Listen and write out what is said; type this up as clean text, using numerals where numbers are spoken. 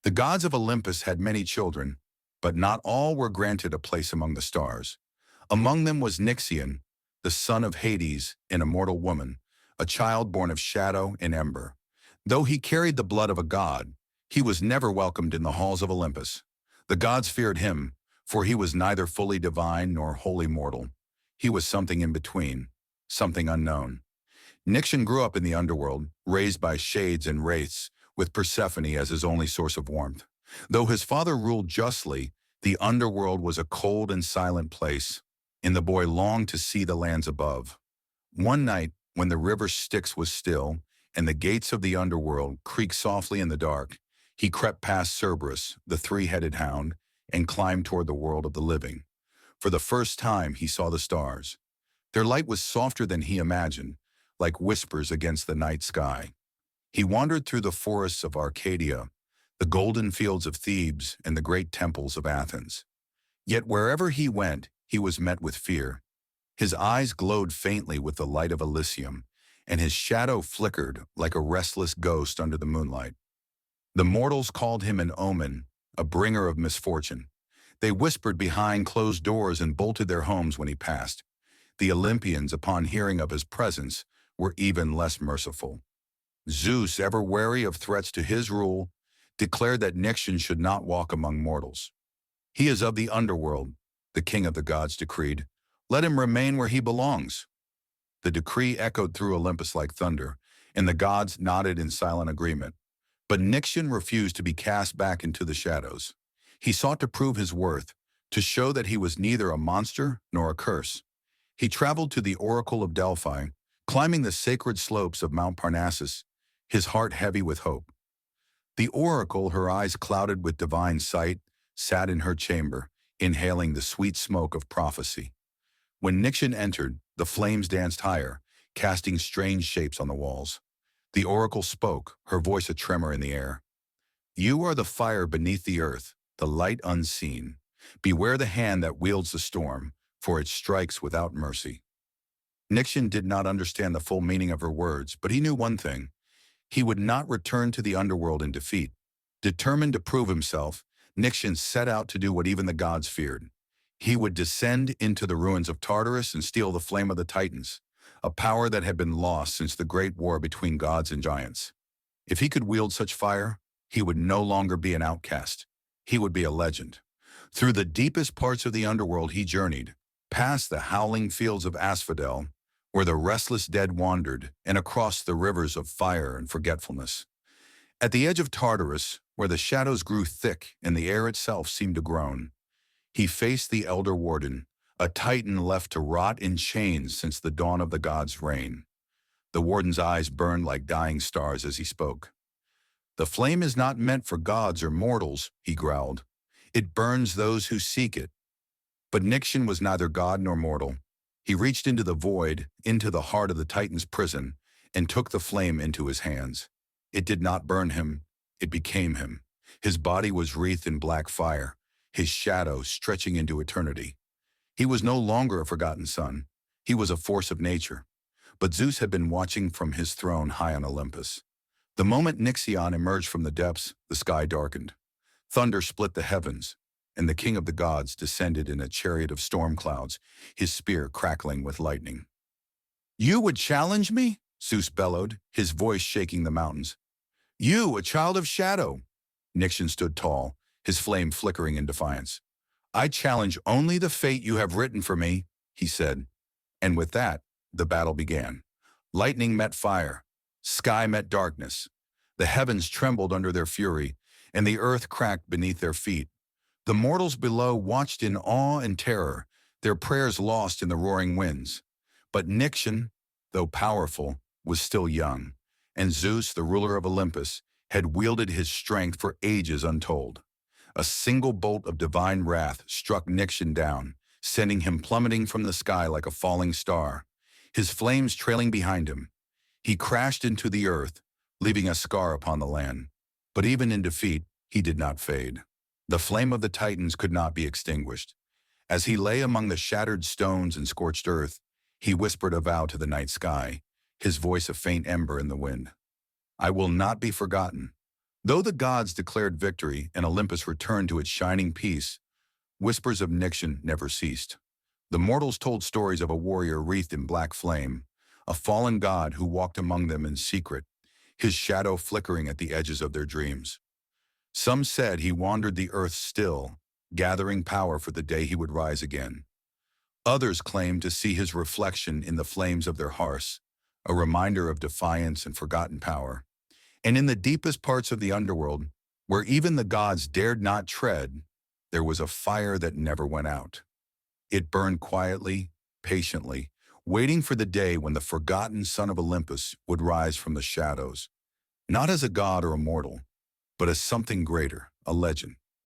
The gods of Olympus had many children, but not all were granted a place among the stars. Among them was Nyxion, the son of Hades, an immortal woman, a child born of shadow and ember. Though he carried the blood of a god, he was never welcomed in the halls of Olympus. The gods feared him, for he was neither fully divine nor wholly mortal. He was something in between, something unknown. Nyxion grew up in the underworld, raised by shades and wraiths, with Persephone as his only source of warmth. Though his father ruled justly, the underworld was a cold and silent place, and the boy longed to see the lands above. One night, when the river Styx was still, and the gates of the underworld creaked softly in the dark, he crept past Cerberus, the three-headed hound, and climbed toward the world of the living. For the first time, he saw the stars. Their light was softer than he imagined, like whispers against the night sky. He wandered through the forests of Arcadia, the golden fields of Thebes, and the great temples of Athens. Yet wherever he went, he was met with fear. His eyes glowed faintly with the light of Elysium, and his shadow flickered like a restless ghost under the moonlight. The mortals called him an omen, a bringer of misfortune. They whispered behind closed doors and bolted their homes when he passed. The Olympians, upon hearing of his presence, were even less merciful. Zeus, ever wary of threats to his rule, declared that Nyxion should not walk among mortals. "He is of the underworld," the king of the gods decreed. "Let him remain where he belongs." The decree echoed through Olympus like thunder, and the gods nodded in silent agreement. But Nyxion refused to be cast back into the shadows. He sought to prove his worth, to show that he was neither a monster nor a curse. He traveled to the Oracle of Delphi, climbing the sacred slopes of Mount Parnassus, his heart heavy with hope. The oracle, her eyes clouded with divine sight, sat in her chamber, inhaling the sweet smoke of prophecy. When Nyxion entered, the flames danced higher, casting strange shapes on the walls. The oracle spoke, her voice a tremor in the air. "You are the fire beneath the earth, the light unseen. Beware the hand that wields the storm, for it strikes without mercy." Nyxion did not understand the full meaning of her words, but he knew one thing. He would not return to the underworld in defeat. Determined to prove himself, Nyxion set out to do what even the gods feared. He would descend into the ruins of Tartarus and steal the flame of the Titans, a power that had been lost since the great war between gods and giants. If he could wield such fire, he would no longer be an outcast. He would be a legend. Through the deepest parts of the underworld he journeyed, past the howling fields of asphodel, where the restless dead wandered, and across the rivers of fire and forgetfulness. At the edge of Tartarus, where the shadows grew thick and the air itself seemed to groan, he faced the Elder Warden, a titan left to rot in chains since the dawn of the gods' reign. The warden's eyes burned like dying stars as he spoke. "The flame is not meant for gods or mortals," he growled. "It burns those who seek it." But Nyxion was neither god nor mortal. He reached into the void, into the heart of the Titan's prison, and took the flame into his hands. It did not burn him, it became him. His body was wreathed in black fire, his shadow stretching into eternity. He was no longer a forgotten son. He was a force of nature. But Zeus had been watching from his throne high on Olympus. The moment Nyxion emerged from the depths, the sky darkened. Thunder split the heavens, and the king of the gods descended in a chariot of storm clouds, his spear crackling with lightning. "You would challenge me?" Zeus bellowed, his voice shaking the mountains. "You, a child of shadow!" Nyxion stood tall, his flame flickering in defiance. "I challenge only the fate you have written for me," he said. And with that, the battle began. Lightning met fire. Sky met darkness. The heavens trembled under their fury, and the earth cracked beneath their feet. The mortals below watched in awe and terror, their prayers lost in the roaring winds. But Nyxion, though powerful, was still young, and Zeus, the ruler of Olympus, had wielded his strength for ages untold. A single bolt of divine wrath struck Nyxion down, sending him plummeting from the sky like a falling star, his flames trailing behind him. He crashed into the earth, leaving a scar upon the land. But even in defeat, he did not fade. The flame of the Titans could not be extinguished. As he lay among the shattered stones and scorched earth, he whispered a vow to the night sky, his voice a faint ember in the wind. "I will not be forgotten. Though the gods declared victory and Olympus returned to its shining peace, whispers of Nyxion never ceased. The mortals told stories of a warrior wreathed in black flame, a fallen god who walked among them in secret, his shadow flickering at the edges of their dreams. Some said he wandered the earth still, gathering power for the day he would rise again. Others claimed to see his reflection in the flames of their hearths, a reminder of defiance and forgotten power. And in the deepest parts of the underworld, where even the gods dared not tread, there was a fire that never went out. It burned quietly, patiently, waiting for the day when the forgotten son of Olympus would rise from the shadows, not as a god or a mortal, but as something greater, a legend.